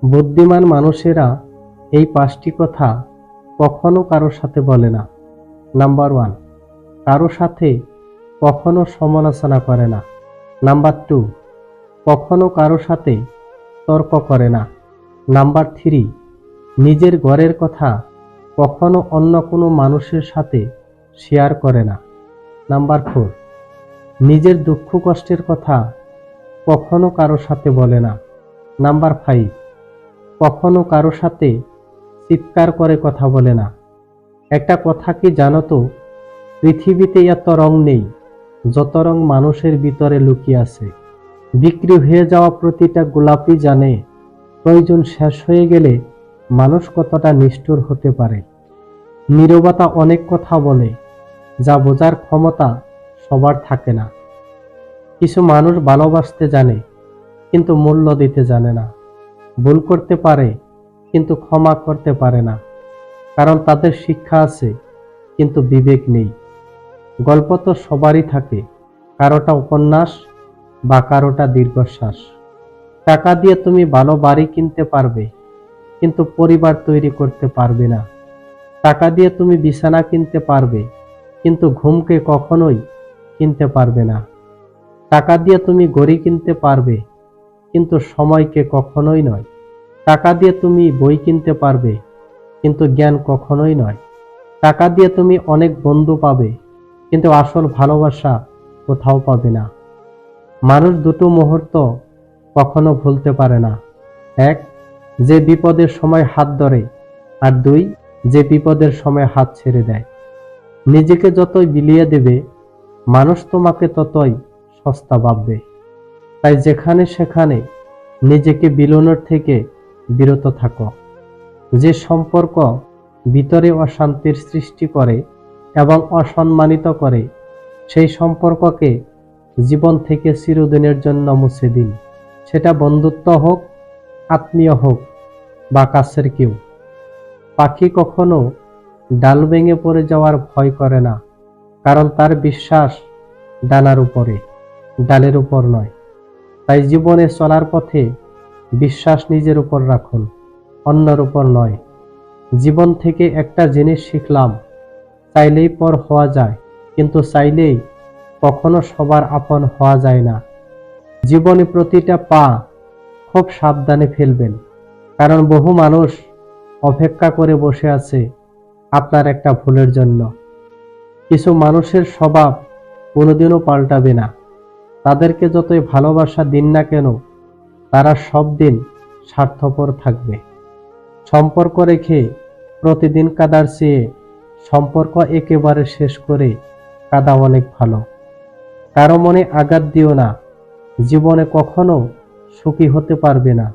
বুদ্ধিমান মানুষেরা এই 5টি কথা কখনো কারো সাথে বলে না। নাম্বার 1, কারো সাথে কখনো সমালোচনা করে না। নাম্বার 2, কখনো কারো সাথে তর্ক করে না। নাম্বার 3, নিজের ঘরের কথা কখনো অন্য কোনো মানুষের সাথে শেয়ার করে না। নাম্বার 4, নিজের দুঃখ কষ্টের কথা কখনো কারো সাথে বলে না। নাম্বার 5, কখনো কারো সাথে চিৎকার করে কথা বলে না। একটা কথা কি জানো তো, পৃথিবীতে এত রং নেই যত রং মানুষের ভিতরে লুকিয়ে আছে। বিক্রি হয়ে যাওয়া প্রতিটা গোলাপই জানে প্রয়োজন শেষ হয়ে গেলে মানুষ কতটা নিষ্ঠুর হতে পারে। নীরবতা অনেক কথা বলে, যা বোঝার ক্ষমতা সবার থাকে না। কিছু মানুষ ভালোবাসতে জানে কিন্তু মূল্য দিতে জানে না। ভুল করতে পারে কিন্তু ক্ষমা করতে পারে না, কারণ তাদের শিক্ষা আছে কিন্তু বিবেক নেই। গল্প তো সবারই থাকে, কারোটা উপন্যাস বা কারোটা দীর্ঘশ্বাস। টাকা দিয়ে তুমি ভালো বাড়ি কিনতে পারবে কিন্তু পরিবার তৈরি করতে পারবে না। টাকা দিয়ে তুমি বিছানা কিনতে পারবে কিন্তু ঘুমকে কখনোই কিনতে পারবে না। টাকা দিয়ে তুমি ঘড়ি কিনতে পারবে কিন্তু সময়কে কখনোই নয়। টাকা দিয়ে তুমি বই কিনতে পারবে কিন্তু জ্ঞান কখনোই নয়। টাকা দিয়ে তুমি অনেক বন্ধু পাবে কিন্তু আসল ভালোবাসা কোথাও পাবে না। মানুষ দুটো মুহূর্ত কখনো ভুলতে পারে না। 1, যে বিপদের সময় হাত ধরে, আর 2, যে বিপদের সময় হাত ছেড়ে দেয়। নিজেকে যতই বিলিয়ে দেবে মানুষ তোমাকে ততই সস্তা ভাববে। তাই যেখানে সেখানে নিজেকে বিলোনোর থেকে বিরত থাকো। যে সম্পর্ক ভিতরে অশান্তির সৃষ্টি করে এবং অসম্মানিত করে, সেই সম্পর্ককে জীবন থেকে চিরদিনের জন্য মুছে দিন। সেটা বন্ধুত্ব হোক, আত্মীয় হোক বা কাছের কেউ। পাখি কখনো ডাল ভেঙে পড়ে যাওয়ার ভয় করে না, কারণ তার বিশ্বাস ডানার উপরে, ডালের উপর নয়। তাই জীবনে চলার পথে বিশ্বাস নিজের উপর রাখুন, অন্যের উপর নয়। জীবন থেকে একটা জিনিস শিখলাম, চাইলেই পর হওয়া যায় কিন্তু চাইলেই কখনো সবার আপন হওয়া যায় না। জীবনে প্রতিটা পা খুব সাবধানে ফেলবেন, কারণ বহু মানুষ অপেক্ষা করে বসে আছে আপনার একটা ভুলের জন্য। কিছু মানুষের স্বভাব কোনোদিনও পাল্টাবে না। তাদেরকে যতই ভালোবাসা দিন না কেন, তারা সব দিন স্বার্থপর থাকবে। সম্পর্ক রেখে প্রতিদিন কাঁদার চেয়ে সম্পর্ক একেবারে শেষ করে কাঁদা অনেক ভালো। কারো মনে আঘাত দিও না, জীবনে কখনো সুখী হতে পারবে না।